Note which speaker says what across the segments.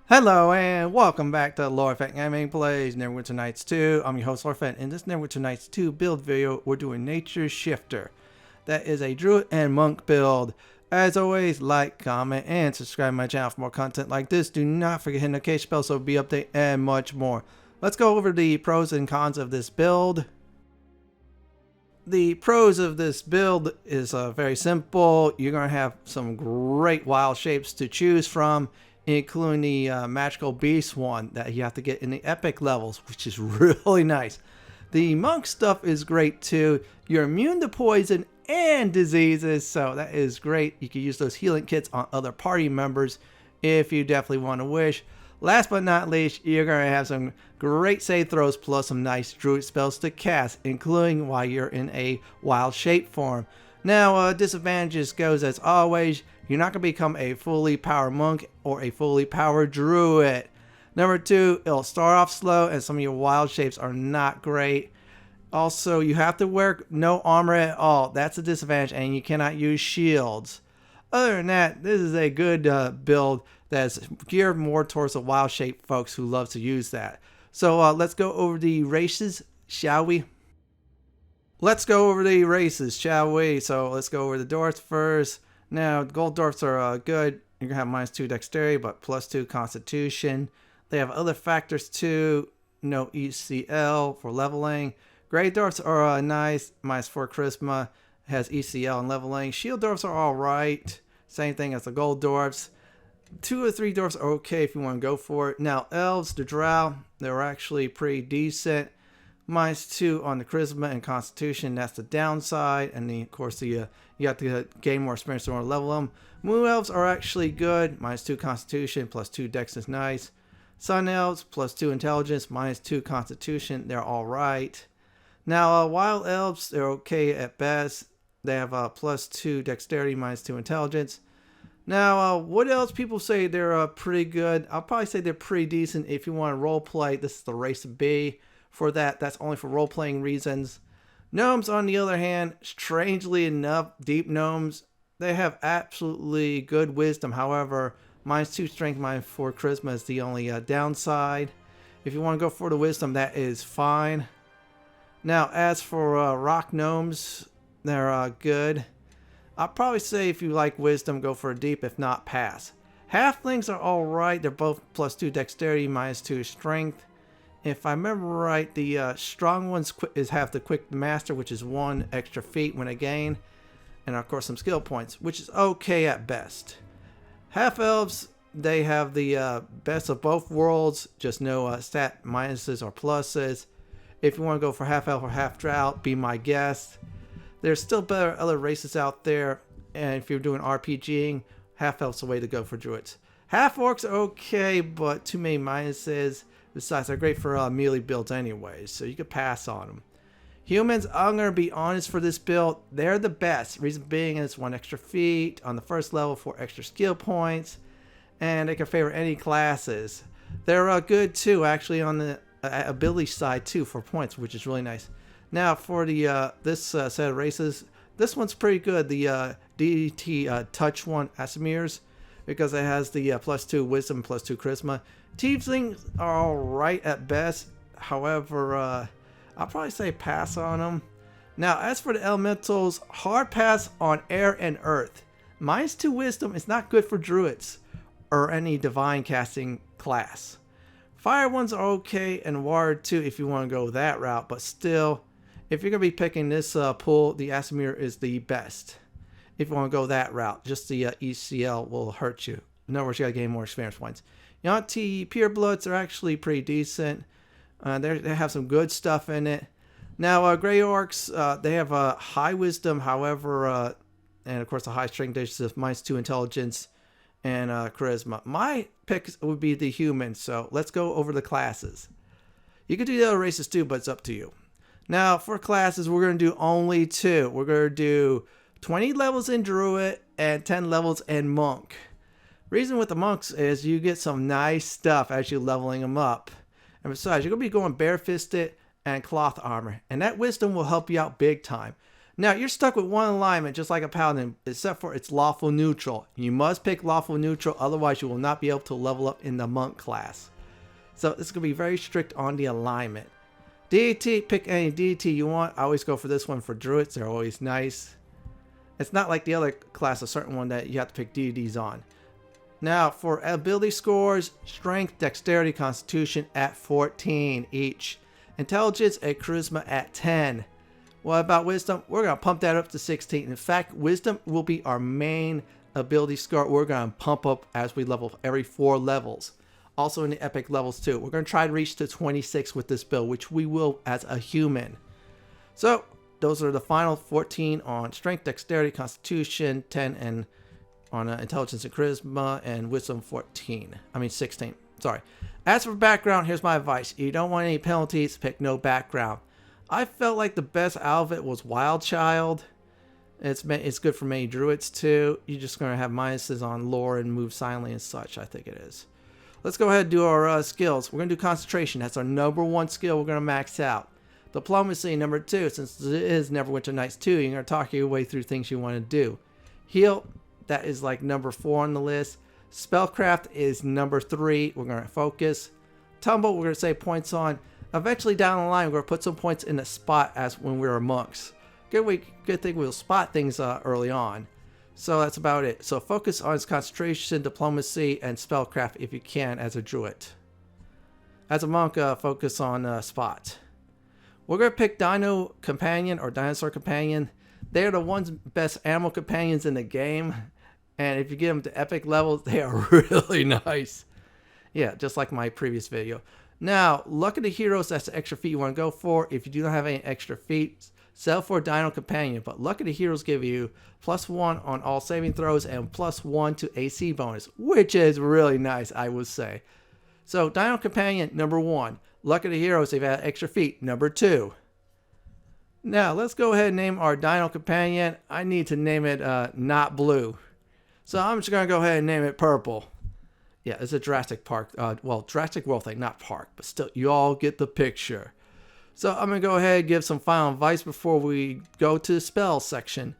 Speaker 1: Hello and welcome back to Lord Fenton Gaming Plays Neverwinter Nights 2. I'm your host Lord Fenton. In this Neverwinter Nights 2 build video, we're doing Nature Shifter. That is a Druid and Monk build. As always, like, comment, and subscribe to my channel for more content like this. Do not forget hitting the notification bell so be update and much more. Let's go over the pros and cons of this build. The pros of this build is very simple. You're going to have some great wild shapes to choose from, including the magical beast one that you have to get in the epic levels, which is really nice. The monk stuff is great too. You're immune to poison and diseases, so that is great. You can use those healing kits on other party members if you definitely want to wish. Last but not least, you're going to have some great save throws plus some nice druid spells to cast, including while you're in a wild shape form. Now, disadvantages goes as always, you're not going to become a fully powered monk or a fully powered druid. Number two, it'll start off slow and some of your wild shapes are not great. Also, you have to wear no armor at all. That's a disadvantage, and you cannot use shields. Other than that, this is a good build that's geared more towards the wild shape folks who love to use that. So let's go over the races, shall we? Let's go over the races, shall we? So let's go over the dwarfs first. Now, gold dwarfs are good. You're going to have -2 dexterity, but +2 constitution. They have other factors too. No ECL for leveling. Gray dwarfs are nice. -4 charisma. Has ECL and leveling. Shield dwarfs are alright. Same thing as the gold dwarfs. 2 or 3 dwarfs are okay if you want to go for it. Now, elves, the drow, they're actually pretty decent. -2 on the charisma and constitution. That's the downside. And then, of course, you have to gain more experience to level them. Moon elves are actually good. -2 constitution, +2 dex is nice. Sun elves, +2 intelligence, -2 constitution. They're alright. Now, wild elves, they're okay at best. They have +2 dexterity, -2 intelligence. Now, what else? People say they're pretty good. I'll probably say they're pretty decent if you want to role play. This is the race B. For that, that's only for role playing reasons. Gnomes, on the other hand, strangely enough, deep gnomes, they have absolutely good wisdom. However, -2 strength, -4 charisma is the only downside. If you want to go for the wisdom, that is fine. Now, as for rock gnomes, they're good. I'll probably say if you like wisdom, go for a deep. If not, pass. Halflings are alright. They're both +2 dexterity, -2 strength. If I remember right, the strong ones have the quick master, which is 1 extra feat when they gain. And of course some skill points, which is okay at best. Half elves, they have the best of both worlds, just no stat minuses or pluses. If you want to go for half elf or half drow, be my guest. There's still better other races out there, and if you're doing RPGing, half elf's the way to go for druids. Half orcs are okay, but too many minuses. Besides, they're great for melee builds anyways, so you could pass on them. Humans, I'm going to be honest for this build, they're the best. Reason being is 1 extra feat on the first level, 4 extra skill points, and they can favor any classes. They're good too, actually, on the ability side too for points, which is really nice. Now for the this set of races, this one's pretty good. The Deity touch one, Asimirs, because it has the +2 wisdom, +2 charisma. Tieflings are alright at best. However, I'll probably say pass on them. Now, as for the elementals, hard pass on air and earth. -2 wisdom is not good for druids or any divine casting class. Fire ones are okay, and water too if you want to go that route, but still, if you're going to be picking this pool, the Asimir is the best. If you want to go that route, just the ECL will hurt you. In other words, you got to gain more experience points. Yuan-Ti purebloods are actually pretty decent. They have some good stuff in it. Now, Grey Orcs, they have a high wisdom, however, and of course a high strength, there's just -2 intelligence and charisma. My pick would be the humans, so let's go over the classes. You could do the other races too, but it's up to you. Now, for classes, we're going to do only 2. We're going to do 20 levels in Druid and 10 levels in Monk. Reason with the monks is you get some nice stuff as you're leveling them up. And besides, you're going to be going barefisted and cloth armor. And that wisdom will help you out big time. Now, you're stuck with one alignment just like a paladin, except for its lawful neutral. You must pick lawful neutral, otherwise you will not be able to level up in the monk class. So it's going to be very strict on the alignment. Deity, pick any deity you want. I always go for this one for druids. They're always nice. It's not like the other class, a certain one that you have to pick deities on. Now, for ability scores, strength, dexterity, constitution at 14 each. Intelligence and charisma at 10. What about wisdom? We're going to pump that up to 16. In fact, wisdom will be our main ability score. We're going to pump up as we level every 4 levels. Also in the epic levels too. We're going to try to reach to 26 with this build, which we will as a human. So those are the final 14 on strength, dexterity, constitution, 10 and on intelligence and charisma, and wisdom 16. Sorry. As for background, here's my advice. You don't want any penalties, pick no background. I felt like the best out of it was Wild Child. It's good for many druids too. You're just going to have minuses on lore and move silently and such, I think it is. Let's go ahead and do our skills. We're going to do concentration. That's our #1 skill we're going to max out. Diplomacy, number 2. Since it is Neverwinter Nights 2, you're going to talk your way through things you want to do. Heal, that is like number 4 on the list. Spellcraft is number 3. We're going to focus. Tumble, we're going to save points on. Eventually down the line, we're going to put some points in the spot as when we were monks. Good thing we'll spot things early on. So that's about it. So focus on concentration, diplomacy, and spellcraft if you can as a druid. As a monk, focus on spot. We're going to pick Dino Companion or Dinosaur Companion. They're the ones best animal companions in the game. And if you get them to epic levels, they are really nice. Yeah, just like my previous video. Now, luck of the heroes, that's the extra feat you want to go for. If you do not have any extra feats, sell for Dino Companion. But luck of the heroes give you +1 on all saving throws and +1 to AC bonus, which is really nice, I would say. So, Dino Companion, number 1. Luck of the heroes, they've had extra feat, number 2. Now, let's go ahead and name our Dino Companion. I need to name it not blue. So, I'm just going to go ahead and name it purple. Yeah, it's a Jurassic Park, Jurassic World thing, not park, but still, you all get the picture. So I'm going to go ahead and give some final advice before we go to the spell section.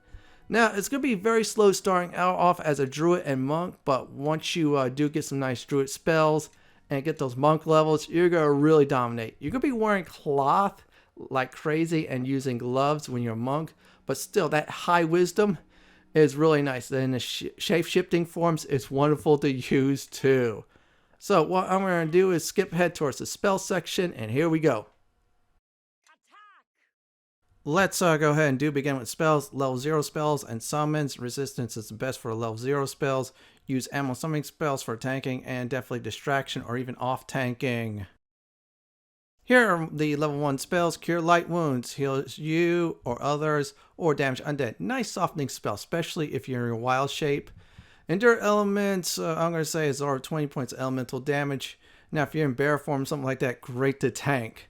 Speaker 1: Now, it's going to be very slow starting out off as a druid and monk, but once you do get some nice druid spells and get those monk levels, you're going to really dominate. You're going to be wearing cloth like crazy and using gloves when you're a monk, but still, that high wisdom is really nice. And the shape-shifting forms is wonderful to use too. So what I'm going to do is skip ahead towards the spell section, and here we go. Let's go ahead and begin with spells. Level 0 spells and summons. Resistance is the best for level 0 spells. Use animal summoning spells for tanking and definitely distraction or even off tanking. Here are the level 1 spells. Cure light wounds. Heals you or others or damage undead. Nice softening spell, especially if you're in a wild shape. Endure elements. I'm going to say is over 20 points of elemental damage. Now if you're in bear form, something like that, great to tank.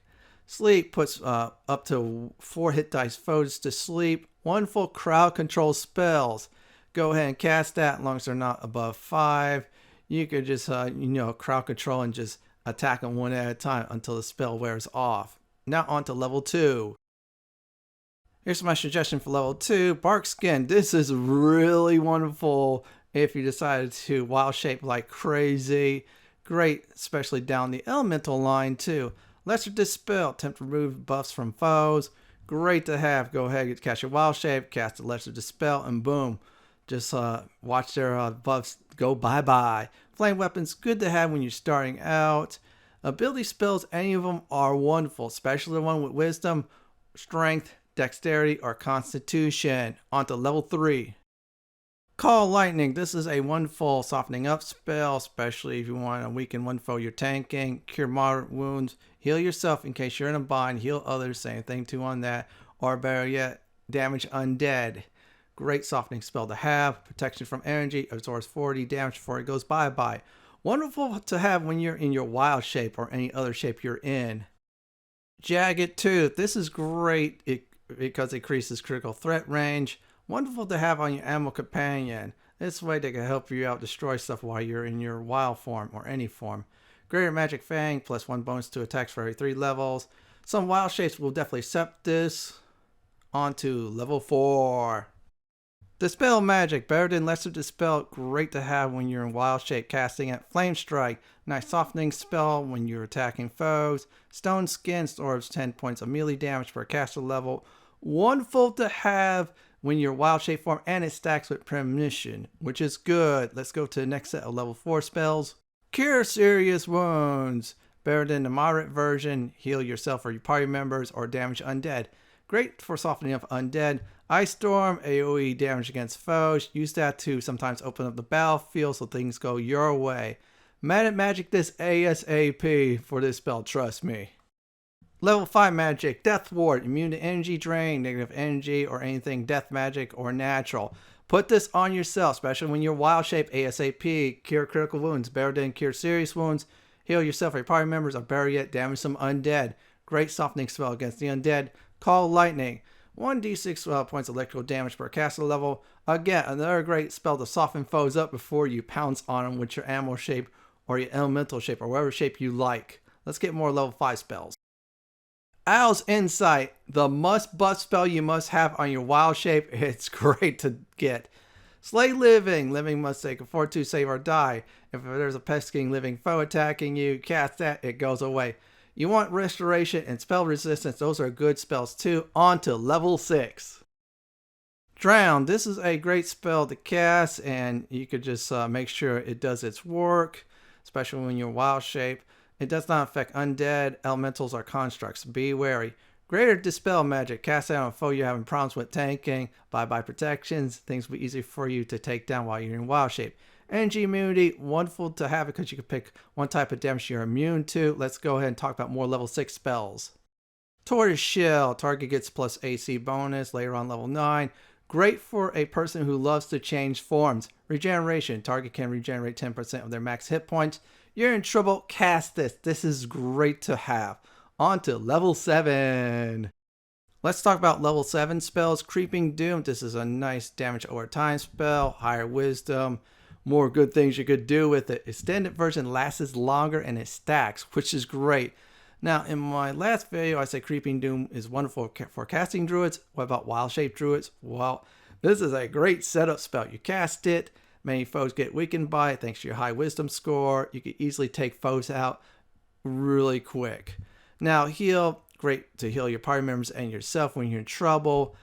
Speaker 1: Sleep puts up to 4 hit dice foes to sleep. Wonderful crowd control spells. Go ahead and cast that as long as they're not above 5. You could just, crowd control and just attack them one at a time until the spell wears off. Now on to level 2. Here's my suggestion for level 2. Bark Skin. This is really wonderful if you decided to wild shape like crazy. Great, especially down the elemental line too. Lesser Dispel, attempt to remove buffs from foes. Great to have. Go ahead and cast your wild shape, cast a Lesser Dispel, and boom. Just watch their buffs go bye-bye. Flame weapons, good to have when you're starting out. Ability spells, any of them are wonderful, especially the one with wisdom, strength, dexterity, or constitution. On to level 3. Call Lightning. This is a wonderful softening up spell, especially if you want to weaken one foe you're tanking. Cure moderate wounds. Heal yourself in case you're in a bind. Heal others. Same thing too on that. Or better yet, damage undead. Great softening spell to have. Protection from energy. Absorbs 40 damage before it goes bye-bye. Wonderful to have when you're in your wild shape or any other shape you're in. Jagged Tooth. This is great because it increases critical threat range. Wonderful to have on your animal companion. This way they can help you out destroy stuff while you're in your wild form or any form. Greater Magic Fang, +1 bonus to attacks for every 3 levels. Some wild shapes will definitely accept this. On to level 4. Dispel magic, better than lesser dispel, great to have when you're in wild shape casting it. Flame strike, nice softening spell when you're attacking foes. Stone skin absorbs 10 points of melee damage per caster level. Wonderful to have when you're wild shape form, and it stacks with premonition, which is good. Let's go to the next set of level 4 spells. Cure serious wounds, better than the moderate version. Heal yourself or your party members or damage undead. Great for softening up undead. Ice Storm, AoE damage against foes. Use that to sometimes open up the battlefield so things go your way. Mad at magic this ASAP for this spell, trust me. Level 5 magic, Death Ward, immune to energy drain, negative energy, or anything death magic or natural. Put this on yourself, especially when you're wild shape ASAP. Cure critical wounds, better than cure serious wounds. Heal yourself or your party members, or better yet, damage some undead. Great softening spell against the undead. Call Lightning. 1d6 points electrical damage per caster level. Again, another great spell to soften foes up before you pounce on them with your animal shape or your elemental shape or whatever shape you like. Let's get more level 5 spells. Owl's Insight, the must buff spell you must have on your wild shape. It's great to get. Slay Living. Living must take a fortitude save or die. If there's a pesking living foe attacking you, cast that, it goes away. You want Restoration and Spell Resistance. Those are good spells too. On to level 6. Drown. This is a great spell to cast, and you could just make sure it does its work, especially when you're wild shape. It does not affect undead, elementals, or constructs. Be wary. Greater Dispel Magic. Cast it on a foe you're having problems with tanking. Bye-bye protections. Things will be easy for you to take down while you're in wild shape. Energy immunity, wonderful to have it because you can pick one type of damage you're immune to. Let's go ahead and talk about more level 6 spells. Tortoise Shell, target gets plus AC bonus later on level 9. Great for a person who loves to change forms. Regeneration, target can regenerate 10% of their max hit points. You're in trouble, cast this. This is great to have. On to level 7. Let's talk about level 7 spells. Creeping Doom, this is a nice damage over time spell. Higher Wisdom. More good things you could do with it. Extended version lasts longer and it stacks, which is great. Now, in my last video, I said Creeping Doom is wonderful for casting druids. What about wild shape druids? Well, this is a great setup spell. You cast it, many foes get weakened by it thanks to your high wisdom score. You can easily take foes out really quick. Now, heal, great to heal your party members and yourself when you're in trouble.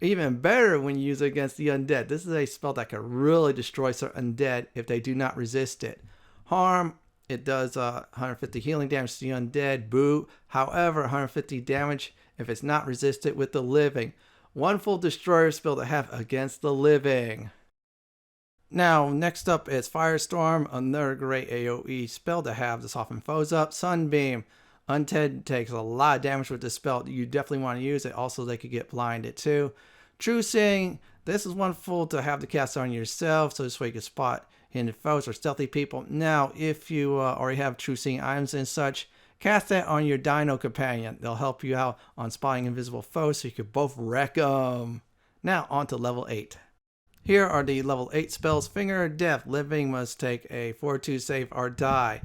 Speaker 1: Even better when you use it against the undead. This is a spell that can really destroy certain undead if they do not resist it. Harm, it does 150 healing damage to the undead. Boo. However, 150 damage if it's not resisted with the living. Wonderful destroyer spell to have against the living. Now, next up is Firestorm, another great AoE spell to have to soften foes up. Sunbeam. Undead takes a lot of damage with this spell. You definitely want to use it. Also, they could get blinded too. True Seeing. This is wonderful to have the cast on yourself, so this way you can spot hidden foes or stealthy people. Now, if you already have True Seeing items and such, cast that on your Dino companion. They'll help you out on spotting invisible foes, so you can both wreck them. Now, on to level 8. Here are the level 8 spells. Finger of Death. Living must take a fortitude save or die.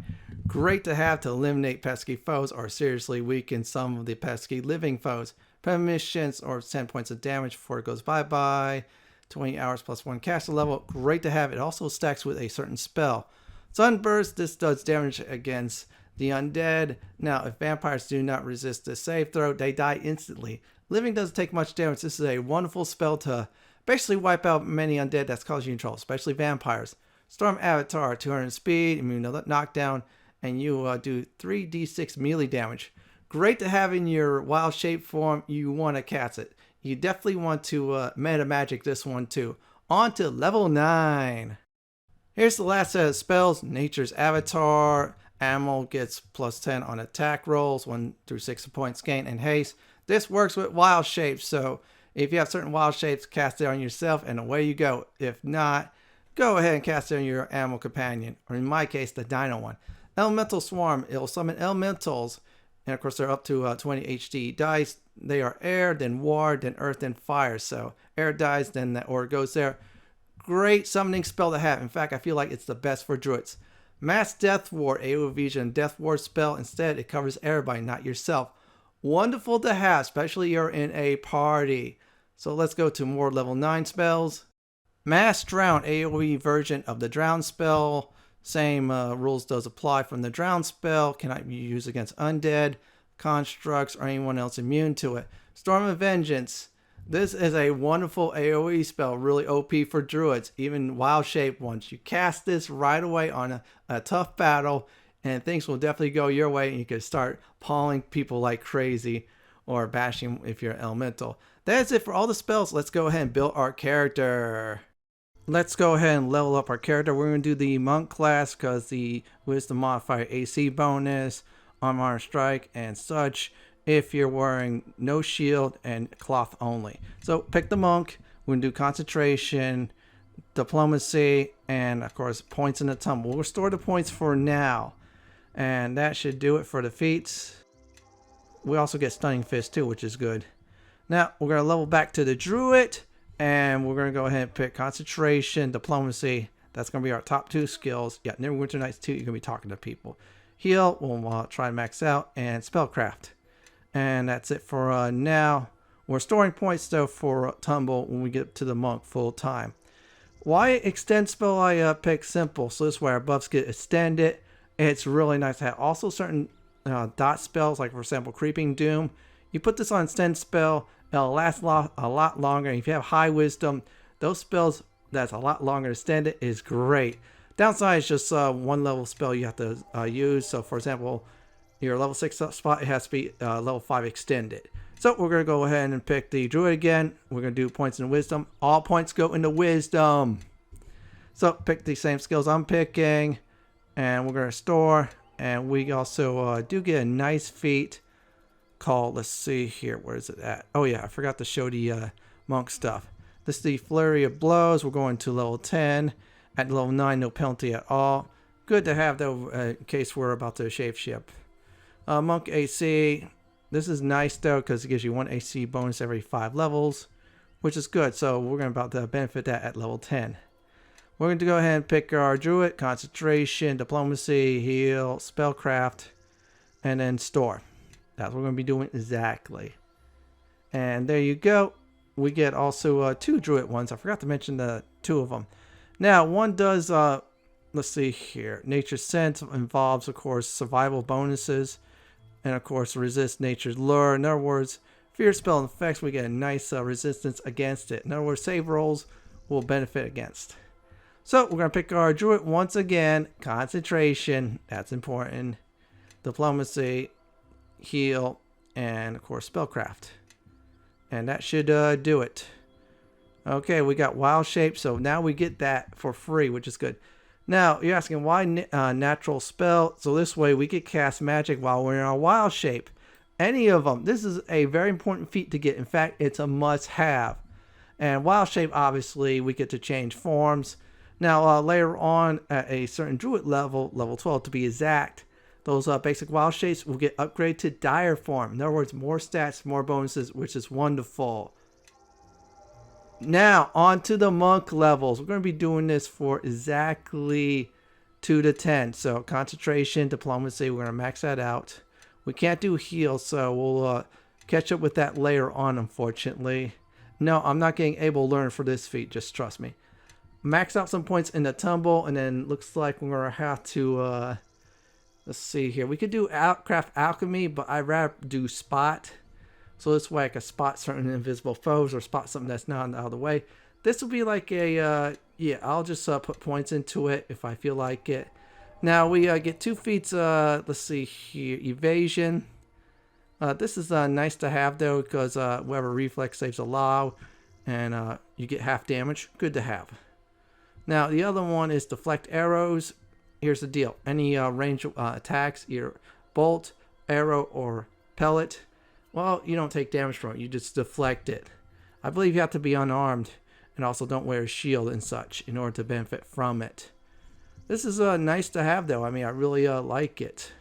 Speaker 1: Great to have to eliminate pesky foes or seriously weaken some of the pesky living foes. Premonitions or 10 points of damage before it goes bye-bye. 20 hours plus 1 caster level. Great to have. It also stacks with a certain spell. Sunburst. This does damage against the undead. Now, if vampires do not resist the save throw, they die instantly. Living doesn't take much damage. This is a wonderful spell to basically wipe out many undead that's causing you trouble, especially vampires. Storm Avatar, 200 speed, immune to knockdown, and you do 3d6 melee damage. Great to have in your wild shape form. You want to cast it. You definitely want to meta magic this one too. On to level 9. Here's the last set of spells. Nature's Avatar. Animal gets plus 10 on attack rolls, 1 through 6 points gain, and haste. This works with wild shapes, so if you have certain wild shapes, cast it on yourself and away you go. If not, go ahead and cast it on your animal companion, or in my case, the dino one. Elemental Swarm, it'll summon elementals, and of course they're up to 20 HD dice. They are air, then water, then earth, then fire. So air dies, then that aura goes there. Great summoning spell to have. In fact, I feel like it's the best for druids. Mass Death Ward, AoE Vision Death Ward spell. Instead, it covers everybody, not yourself. Wonderful to have, especially you're in a party. So let's go to more level 9 spells. Mass Drown, AoE version of the Drown spell. Same rules does apply from the Drown spell. Cannot be used against undead, constructs, or anyone else immune to it. Storm of Vengeance. This is a wonderful AoE spell, really OP for druids, even wild shape ones. You cast this right away on a tough battle, and things will definitely go your way, and you can start pawing people like crazy, or bashing if you're elemental. That's it for all the spells. Let's go ahead and build our character. Let's go ahead and level up our character. We're going to do the monk class because the wisdom modifier AC bonus, armor strike, and such if you're wearing no shield and cloth only. So pick the monk. We're going to do concentration, diplomacy, and of course points in the tumble. We'll restore the points for now, and that should do it for the feats. We also get stunning fist too, which is good. Now we're going to level back to the druid, and we're going to go ahead and pick concentration, diplomacy. That's going to be our top 2 skills. Yeah, Neverwinter Nights 2, you're going to be talking to people. Heal, we'll try to max out, and spellcraft. And that's it for now. We're storing points though for tumble when we get to the monk full time. Why extend spell? I pick simple, so this way our buffs get extended. It's really nice to have. Also certain dot spells, like for example Creeping Doom. You put this on extend spell, it'll last a lot longer. If you have high wisdom, those spells that's a lot longer extended is great. Downside is just 1 level spell you have to use. So for example, your level 6 spot, it has to be level 5 extended. So we're going to go ahead and pick the druid again. We're going to do points in wisdom. All points go into wisdom. So pick the same skills I'm picking, and we're going to store. And we also do get a nice feat called, let's see here, where is it at? Oh yeah, I forgot to show the monk stuff. This is the Flurry of Blows. We're going to level 10. At level 9, no penalty at all. Good to have though, in case we're about to shapeshift. Monk AC. This is nice though because it gives you 1 AC bonus every 5 levels, which is good. So we're going to about to benefit that at level 10. We're going to go ahead and pick our druid, concentration, diplomacy, heal, spellcraft, and then store. That's what we're going to be doing exactly. And there you go. We get also 2 druid ones. I forgot to mention the 2 of them. Now one does let's see here. Nature's Sense involves, of course, survival bonuses. And, of course, resist nature's lure. In other words, fear spell and effects, we get a nice resistance against it. In other words, save rolls will benefit against. So, we're going to pick our druid once again. Concentration, that's important. Diplomacy, heal, and, of course, spellcraft. And that should do it. Okay, we got wild shape, so now we get that for free, which is good. Now, you're asking why natural spell? So this way we could cast magic while we're in our wild shape. Any of them. This is a very important feat to get. In fact, it's a must-have. And wild shape, obviously, we get to change forms. Now, later on at a certain druid level, level 12 to be exact, those basic wild shapes will get upgraded to dire form. In other words, more stats, more bonuses, which is wonderful. Now, on to the monk levels. We're going to be doing this for exactly 2 to 10. So, concentration, diplomacy, we're going to max that out. We can't do heal, so we'll catch up with that later on, unfortunately. No, I'm not getting able to learn for this feat, just trust me. Max out some points in the tumble, and then looks like we're going to have to, let's see here. We could do craft alchemy, but I'd rather do spot. So this way I can spot certain invisible foes or spot something that's not out of the way. This will be like a, yeah, I'll just put points into it if I feel like it. Now we get 2 feats, let's see here, evasion. This is nice to have though because whatever reflex saves allow and you get half damage. Good to have. Now the other one is deflect arrows. Here's the deal. Any range attacks, either bolt, arrow, or pellet, well, you don't take damage from it. You just deflect it. I believe you have to be unarmed and also don't wear a shield and such in order to benefit from it. This is nice to have though. I mean, I really like it.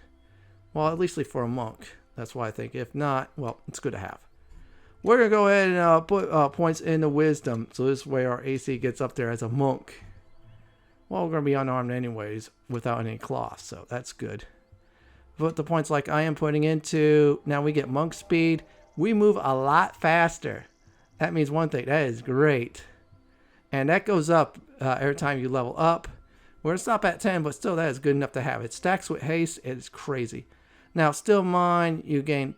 Speaker 1: Well, at least for a monk. That's why I think. If not, well, it's good to have. We're going to go ahead and put points into wisdom. So this way our AC gets up there as a monk. Well, we're going to be unarmed anyways without any cloth. So that's good. put the points like I am putting into, now we get monk speed. We move a lot faster. That means one thing, that is great. And that goes up every time you level up. We're going to stop at 10, but still that is good enough to have. It stacks with haste. It is crazy. Now, still mine, you gain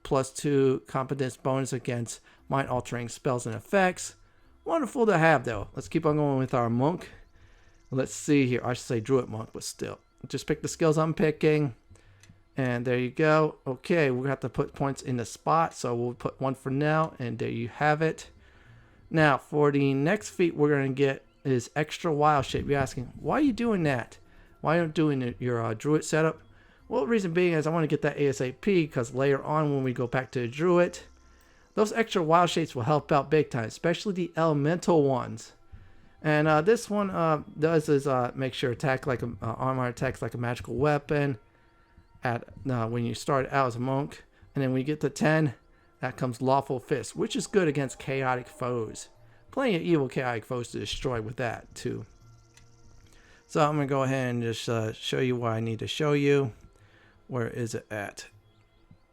Speaker 1: +2 competence bonus against mind-altering spells and effects. Wonderful to have, though. Let's keep on going with our monk. Let's see here. I should say druid monk, but still. Just pick the skills I'm picking. And there you go. Okay, we're going to have to put points in the spot. So we'll put 1 for now. And there you have it. Now, for the next feat we're going to get is extra wild shape. You're asking, why are you doing that? Why aren't you doing your druid setup? Well, the reason being is I want to get that ASAP because later on when we go back to the druid, those extra wild shapes will help out big time, especially the elemental ones. And this one does is make sure attack like armor attacks like a magical weapon at when you start out as a monk, and then when you get to 10, that comes Lawful Fist, which is good against chaotic foes. Plenty of evil chaotic foes to destroy with that too. So I'm gonna go ahead and just show you what I need to show you. Where is it at?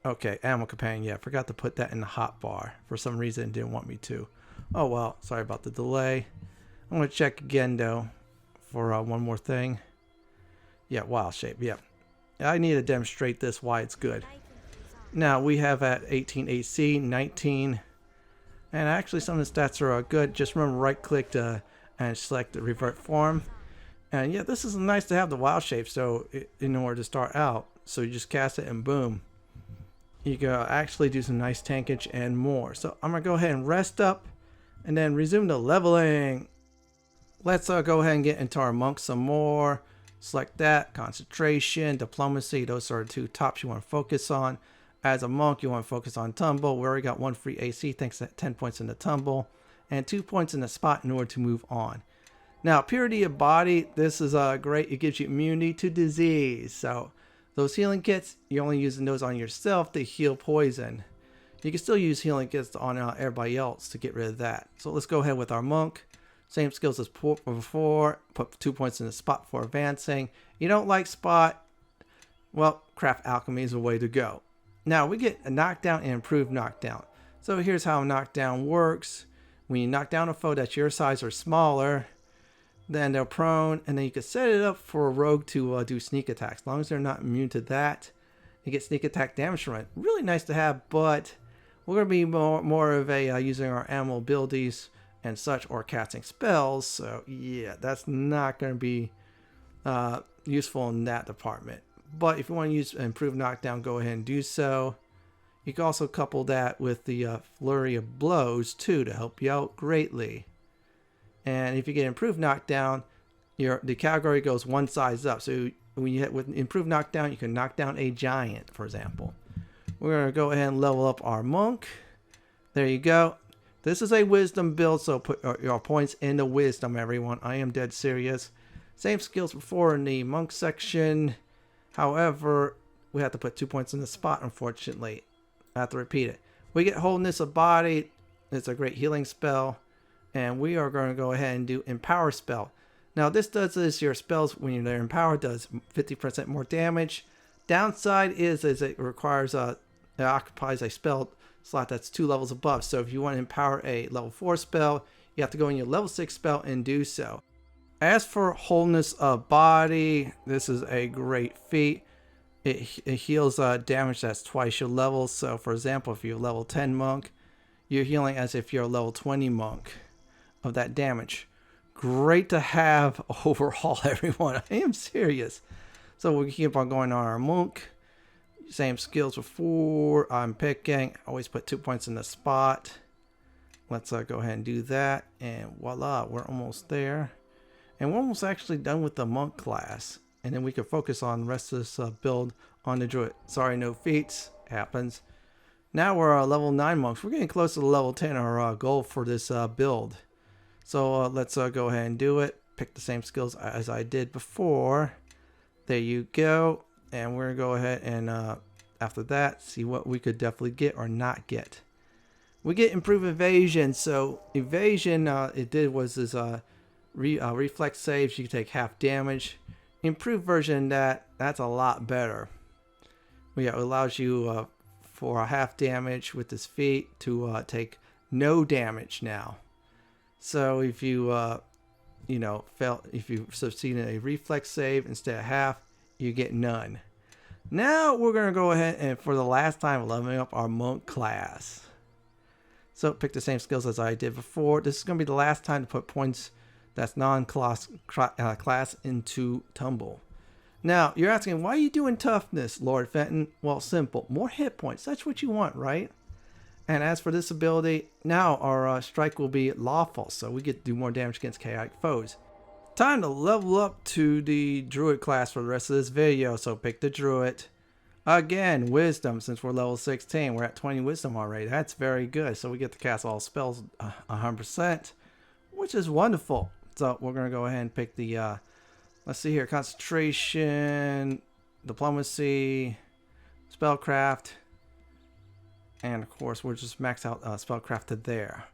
Speaker 1: Okay, Animal Companion. Yeah, I forgot to put that in the hotbar. For some reason, it didn't want me to. Oh well, sorry about the delay. I'm gonna check again though for one more thing. Yeah, wild shape. Yeah, I need to demonstrate this why it's good. Now we have at 18 AC, 19, and actually some of the stats are good. Just remember right-click and select the revert form. And yeah, this is nice to have the wild shape. So in order to start out, so you just cast it and boom, you can actually do some nice tankage and more. So I'm gonna go ahead and rest up, and then resume the leveling. Let's go ahead and get into our monk some more. Select that, concentration, diplomacy. Those are the 2 tops you want to focus on. As a monk, you want to focus on tumble. We already got 1 free AC thanks to 10 points in the tumble and 2 points in the spot in order to move on. Now, purity of body, this is great. It gives you immunity to disease. So those healing kits, you're only using those on yourself to heal poison. You can still use healing kits on everybody else to get rid of that. So let's go ahead with our monk. Same skills as before. Put 2 points in the spot for advancing. You don't like spot? Well, craft alchemy is the way to go. Now we get a knockdown and improved knockdown. So here's how knockdown works. When you knock down a foe that's your size or smaller, then they're prone, and then you can set it up for a rogue to do sneak attacks. As long as they're not immune to that, you get sneak attack damage from it. Really nice to have, but we're going to be more of a using our animal abilities and such, or casting spells. So yeah, that's not going to be useful in that department. But if you want to use improved knockdown, go ahead and do so. You can also couple that with the flurry of blows too to help you out greatly. And if you get improved knockdown, the category goes 1 size up. So when you hit with improved knockdown, you can knock down a giant, for example. We're going to go ahead and level up our monk. There you go. This is a wisdom build, so put your points into wisdom, everyone. I am dead serious. Same skills before in the monk section. However, we have to put 2 points in the spot, unfortunately. I have to repeat it. We get wholeness of body. It's a great healing spell. And we are going to go ahead and do Empower spell. Now this does is your spells when you're empowered does 50% more damage. Downside is it requires it occupies a spell slot that's 2 levels above. So if you want to empower a level 4 spell, you have to go in your level 6 spell and do so. As for wholeness of body, this is a great feat. It heals damage that's twice your level. So for example, if you're a level 10 monk, you're healing as if you're a level 20 monk of that damage. Great to have overall, everyone. I am serious. So we keep on going on our monk. Same skills before. I'm picking. Always put 2 points in the spot. Let's go ahead and do that. And voila, we're almost there. And we're almost actually done with the monk class. And then we can focus on the rest of this build on the druid. Sorry, no feats. Happens. Now we're level 9 monks. We're getting close to the level 10, our goal for this build. So let's go ahead and do it. Pick the same skills as I did before. There you go. And we're going to go ahead and after that, see what we could definitely get or not get. We get improved evasion. So evasion, it did was this reflex saves. You can take half damage. Improved version of that's a lot better. Well, yeah, it allows you for a half damage with this feat to take no damage now. So if you if you succeed in a reflex save instead of half, you get none. Now we're gonna go ahead and for the last time leveling up our monk class. So pick the same skills as I did before. This is gonna be the last time to put points that's non-class class into tumble. Now, you're asking, why are you doing toughness, Lord Fenton? Well, simple. More hit points. That's what you want, right? And as for this ability, now our strike will be lawful, so we get to do more damage against chaotic foes. Time to level up to the Druid class for the rest of this video, so pick the Druid. Again, Wisdom, since we're level 16, we're at 20 Wisdom already. That's very good, so we get to cast all spells 100%, which is wonderful. So we're going to go ahead and pick the... let's see here, concentration, diplomacy, spellcraft, and of course we'll just max out spellcraft to there.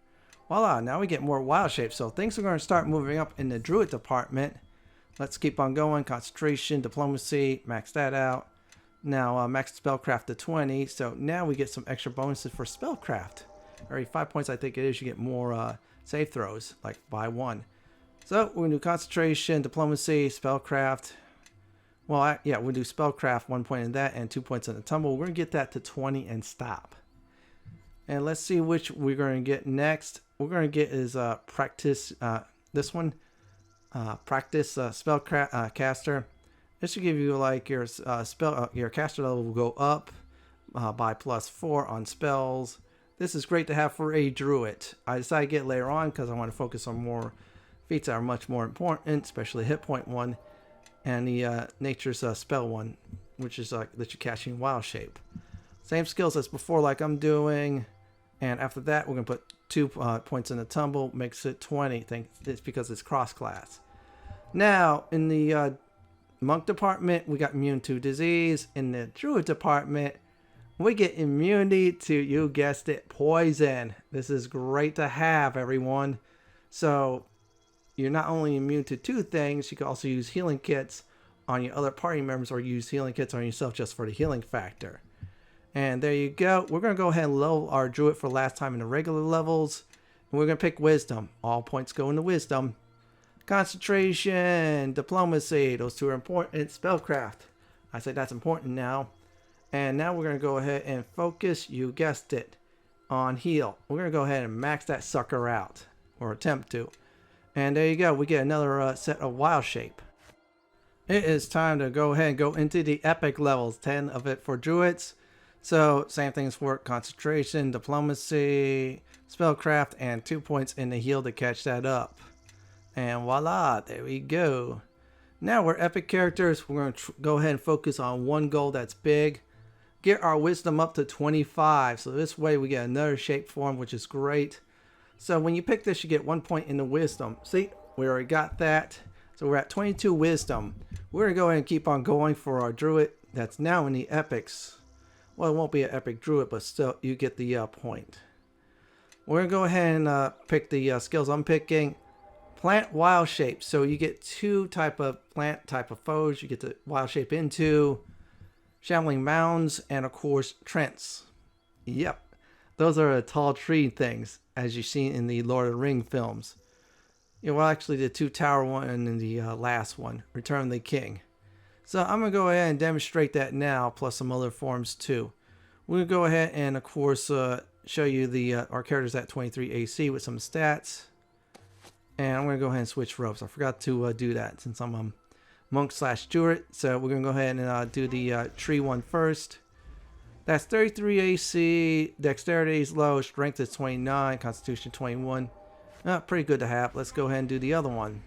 Speaker 1: Voila, now we get more wild shapes. So things are going to start moving up in the druid department. Let's keep on going. Concentration, diplomacy, max that out. Now max spellcraft to 20. So now we get some extra bonuses for spellcraft. Every 5 points I think it is, you get more save throws, like by 1. So we're going to do concentration, diplomacy, spellcraft. Well, yeah, we'll do spellcraft, 1 point in that and 2 points in the tumble. We're going to get that to 20 and stop. And let's see which we're going to get next. We're going to get is practice, this one, practice caster. This will give you like your your caster level will go up by +4 on spells. This is great to have for a druid. I decided to get it later on because I want to focus on more feats that are much more important, especially hit point one and the nature's spell one, which is that you're casting wild shape. Same skills as before, like I'm doing, and after that we're gonna put 2 points in the tumble, makes it 20. It's because it's cross class. Now in the monk department we got immune to disease. In the druid department we get immunity to, you guessed it, poison. This is great to have, everyone. So you're not only immune to 2 things, you can also use healing kits on your other party members or use healing kits on yourself just for the healing factor. And there you go. We're going to go ahead and level our druid for last time in the regular levels. And we're going to pick wisdom. All points go into wisdom. Concentration, diplomacy, those 2 are important. Spellcraft, I say that's important now. And now we're going to go ahead and focus, you guessed it, on heal. We're going to go ahead and max that sucker out, or attempt to. And there you go, we get another set of wild shape. It is time to go ahead and go into the epic levels, 10 of it for druids. So same things for concentration, diplomacy, spellcraft, and 2 points in the heal to catch that up. And voila, there we go. Now we're epic characters. We're going to go ahead and focus on one goal that's big. Get our wisdom up to 25. So this way we get another shape form, which is great. So when you pick this, you get 1 point in the wisdom. See, we already got that. So we're at 22 wisdom. We're going to go ahead and keep on going for our druid that's now in the epics. Well, it won't be an epic druid, but still you get the point. We're going to go ahead and pick the skills I'm picking. Plant wild shape. So you get 2 type of plant type of foes. You get the wild shape into shambling mounds and of course trents. Yep. Those are the tall tree things, as you've seen in the Lord of the Rings films. Yeah, well, actually the 2 tower one and the last one, Return of the King. So I'm going to go ahead and demonstrate that now, plus some other forms too. We're going to go ahead and, of course, show you our characters at 23 AC with some stats. And I'm going to go ahead and switch ropes. I forgot to do that since I'm a monk / druid. So we're going to go ahead and do the tree one first. That's 33 AC, dexterity is low, strength is 29, constitution 21. Pretty good to have. Let's go ahead and do the other one.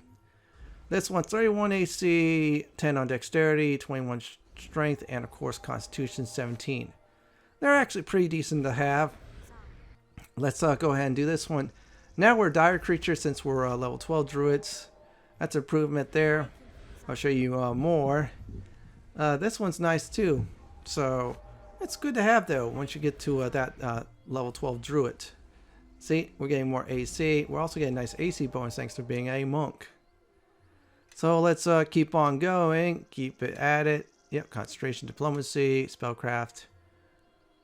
Speaker 1: This one's 31 AC, 10 on dexterity, 21 strength, and of course constitution 17. They're actually pretty decent to have. Let's go ahead and do this one. Now we're dire creatures since we're level 12 druids. That's improvement there. I'll show you more. This one's nice too. So it's good to have though once you get to that level 12 druid. See, we're getting more AC. We're also getting nice AC bonus thanks to being a monk. So let's keep on going. Keep it at it. Yep, concentration, diplomacy, spellcraft,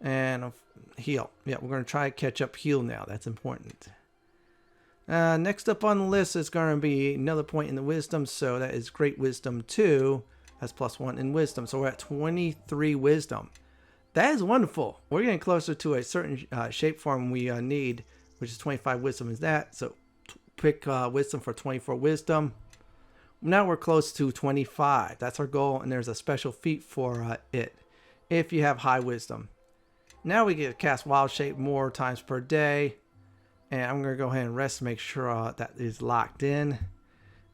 Speaker 1: and heal. Yeah, we're going to try to catch up heal now. That's important. Next up on the list is going to be another point in the wisdom. So that is great wisdom 2. That's +1 in wisdom. So we're at 23 wisdom. That is wonderful. We're getting closer to a certain shape form we need, which is 25 wisdom is that. So pick wisdom for 24 wisdom. Now we're close to 25. That's our goal, and there's a special feat for it if you have high wisdom. Now we get to cast wild shape more times per day. And I'm going to go ahead and rest to make sure that is locked in.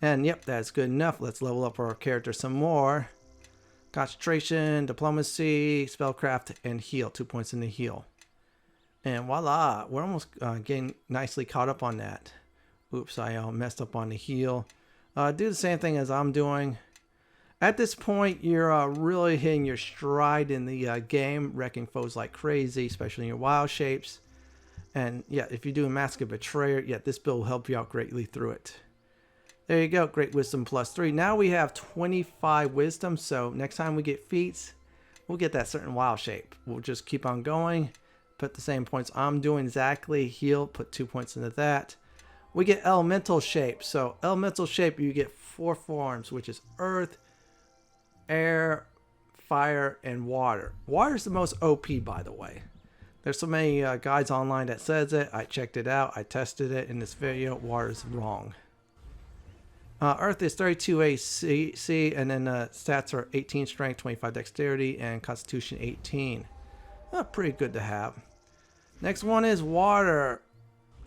Speaker 1: And yep, that's good enough. Let's level up our character some more. Concentration, diplomacy, spellcraft, and heal. 2 points in the heal. And voila, we're almost getting nicely caught up on that. Oops, I messed up on the heal. Do the same thing as I'm doing. At this point, you're really hitting your stride in the game, wrecking foes like crazy, especially in your wild shapes. And yeah, if you're doing Mask of Betrayer, yeah, this build will help you out greatly through it. There you go, great wisdom +3. Now we have 25 wisdom, so next time we get feats, we'll get that certain wild shape. We'll just keep on going, put the same points I'm doing exactly, heal, put 2 points into that. We get elemental shape. So elemental shape, you get 4 forms, which is earth, air, fire, and water. Water is the most OP, by the way. There's so many guides online that says it. I checked it out. I tested it in this video. Water is wrong. Earth is 32 AC, and then stats are 18 strength, 25 dexterity, and constitution 18. Pretty good to have. Next one is water.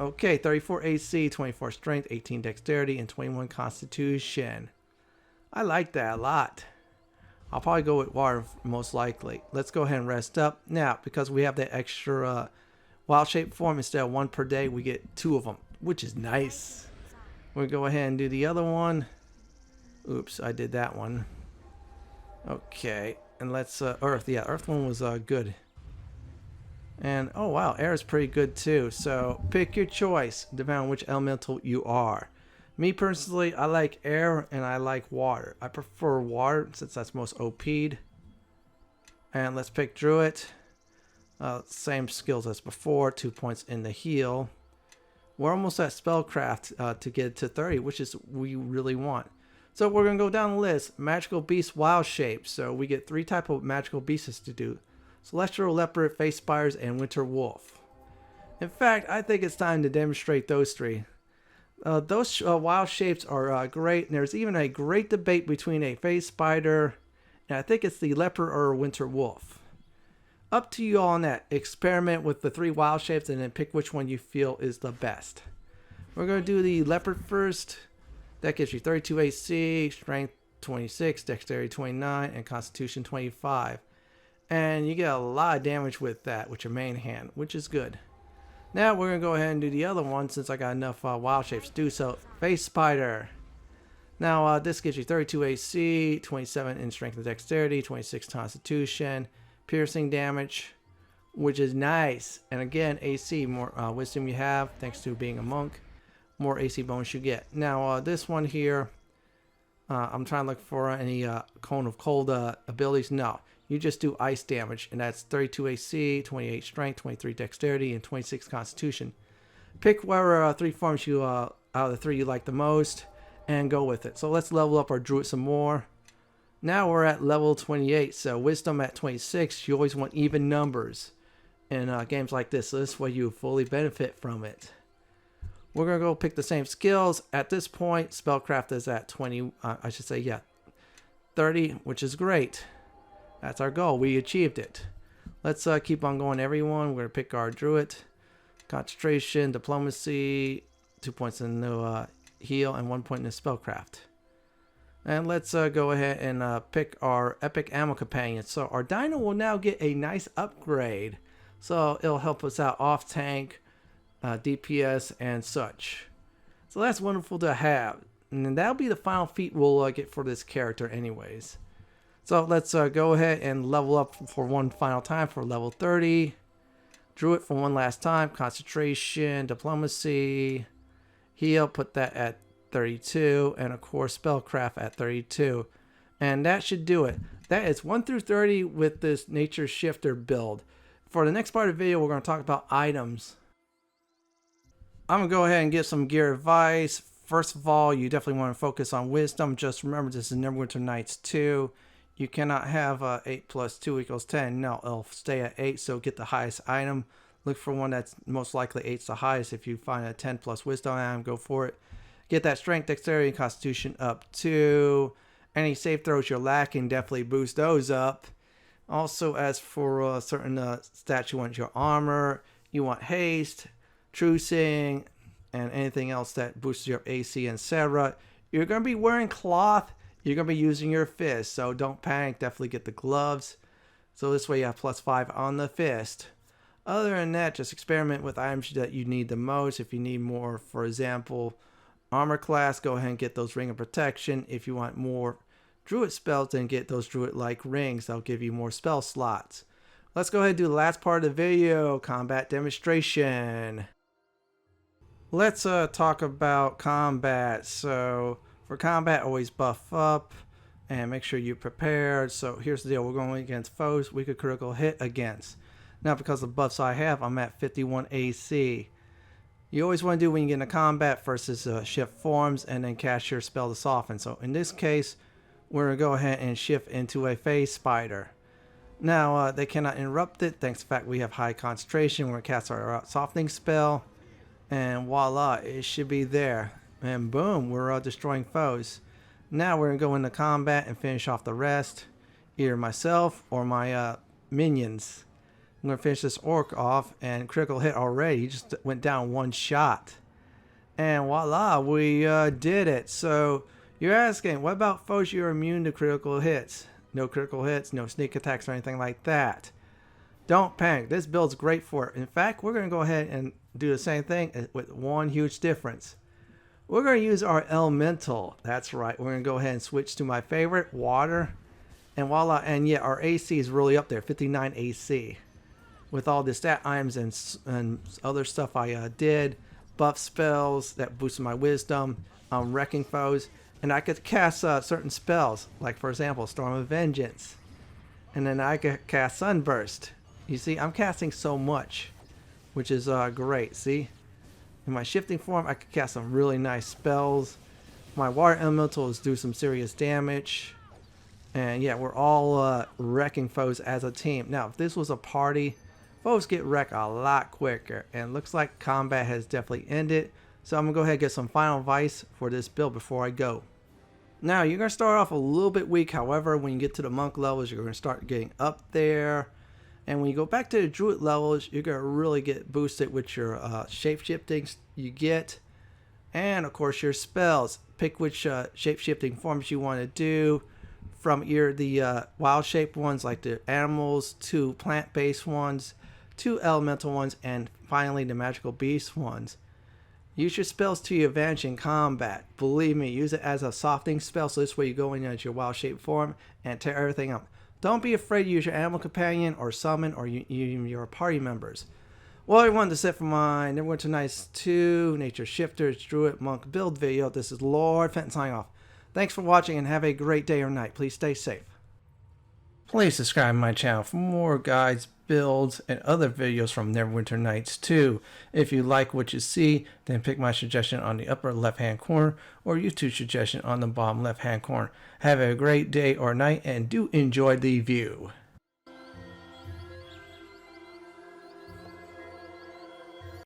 Speaker 1: Okay, 34 AC, 24 strength, 18 dexterity, and 21 constitution. I like that a lot. I'll probably go with water most likely. Let's go ahead and rest up. Now, because we have that extra wild shape form, instead of 1 per day, we get 2 of them, which is nice. We'll go ahead and do the other one. Oops, I did that one. Okay, and let's earth. Yeah, earth one was good. And oh wow, air is pretty good too. So pick your choice depending on which elemental you are. Me personally, I like air and I like water. I prefer water since that's most OP'd. And let's pick Druid. Same skills as before, 2 points in the heal. We're almost at spellcraft to get to 30, which is we really want. So we're going to go down the list. Magical Beast Wild Shape. So we get 3 types of magical beasts to do. Celestial Leopard, Face Spires, and Winter Wolf. In fact, I think it's time to demonstrate those 3. Those wild shapes are great, and there's even a great debate between a Face Spider and I think it's the Leopard or Winter Wolf. Up to you all on that. Experiment with the 3 wild shapes and then pick which one you feel is the best. We're going to do the Leopard first. That gives you 32 AC, Strength 26, Dexterity 29, and Constitution 25. And you get a lot of damage with that, with your main hand, which is good. Now we're going to go ahead and do the other one since I got enough wild shapes to do so. Face Spider. Now this gives you 32 AC, 27 in Strength and Dexterity, 26 Constitution, piercing damage, which is nice. And again, AC, more wisdom you have, thanks to being a monk, more AC bonus you get. Now this one here, I'm trying to look for any Cone of Cold abilities. No. You just do ice damage, and that's 32 AC, 28 strength, 23 dexterity, and 26 constitution. Pick whatever 3 forms you out of the 3 you like the most, and go with it. So let's level up our druid some more. Now we're at level 28, so wisdom at 26. You always want even numbers in games like this, so this way you fully benefit from it. We're going to go pick the same skills. At this point, spellcraft is at 20, 30, which is great. That's our goal. We achieved it. Let's keep on going, everyone. We're going to pick our druid. Concentration, diplomacy, 2 points in the heal, and 1 point in the spellcraft. And let's go ahead and pick our epic ammo companion. So our dino will now get a nice upgrade. So it'll help us out off tank, DPS, and such. So that's wonderful to have. And that'll be the final feat we'll get for this character anyways. So let's go ahead and level up for one final time for level 30. Druid for one last time. Concentration, diplomacy, heal, put that at 32. And of course, spellcraft at 32. And that should do it. That is 1 through 30 with this Nature Shifter build. For the next part of the video, we're going to talk about items. I'm going to go ahead and give some gear advice. First of all, you definitely want to focus on wisdom. Just remember, this is Neverwinter Nights 2. You cannot have 8 plus 2 equals 10. No, it'll stay at 8, so get the highest item. Look for one that's most likely 8's the highest. If you find a 10 plus wisdom item, go for it. Get that strength, dexterity, and constitution up too. Any save throws you're lacking, definitely boost those up. Also, as for certain stats, you want your armor, you want haste, trucing, and anything else that boosts your AC, etc. You're going to be wearing cloth. You're going to be using your fist, so don't panic. Definitely get the gloves. So this way you have +5 on the fist. Other than that, just experiment with items that you need the most. If you need more, for example, armor class, go ahead and get those ring of protection. If you want more druid spells, then get those druid-like rings. That'll give you more spell slots. Let's go ahead and do the last part of the video, combat demonstration. Let's talk about combat. So for combat, always buff up and make sure you're prepared. So here's the deal. We're going against foes we could critical hit against. Now, because of the buffs I have, I'm at 51 AC. You always want to do when you get into combat versus shift forms and then cast your spell to soften. So in this case, we're going to go ahead and shift into a phase spider. Now, they cannot interrupt it thanks to the fact we have high concentration. We're going to cast our softening spell. And voila, it should be there. And boom, we're destroying foes. Now we're going to go into combat and finish off the rest. Either myself or my minions. I'm going to finish this orc off, and critical hit already. He just went down one shot. And voila, we did it. So you're asking, what about foes you're immune to critical hits? No critical hits, no sneak attacks or anything like that. Don't panic. This build's great for it. In fact, we're going to go ahead and do the same thing with one huge difference. We're going to use our elemental. That's right. We're going to go ahead and switch to my favorite, water. And voila. And yeah, our AC is really up there, 59 AC. With all the stat items and other stuff I did, buff spells that boosted my wisdom, wrecking foes, and I could cast certain spells, like for example, Storm of Vengeance, and then I could cast Sunburst. You see, I'm casting so much, which is great. See, in my shifting form, I could cast some really nice spells. My water elementals do some serious damage, and yeah, we're all wrecking foes as a team. Now, if this was a party, foes get wrecked a lot quicker, and looks like combat has definitely ended. So I'm gonna go ahead and get some final advice for this build before I go. Now, you're gonna start off a little bit weak. However, when you get to the monk levels, you're gonna start getting up there. And when you go back to the druid levels, you're gonna really get boosted with your shape-shifting you get. And of course your spells. Pick which shape-shifting forms you want to do. From either the wild-shaped ones like the animals, to plant-based ones, to elemental ones, and finally the magical beast ones. Use your spells to your advantage in combat. Believe me, use it as a softening spell, so this way you go in as your wild-shaped form and tear everything up. Don't be afraid to use your animal companion or summon or even your party members. Well, everyone, that's it for my Neverwinter Nights 2 Nature Shifters Druid Monk build video. This is Lord Fenton signing off. Thanks for watching and have a great day or night. Please stay safe. Please subscribe to my channel for more guides, builds, and other videos from Neverwinter Nights 2. If you like what you see, then pick my suggestion on the upper left hand corner or YouTube suggestion on the bottom left hand corner. Have a great day or night and do enjoy the view.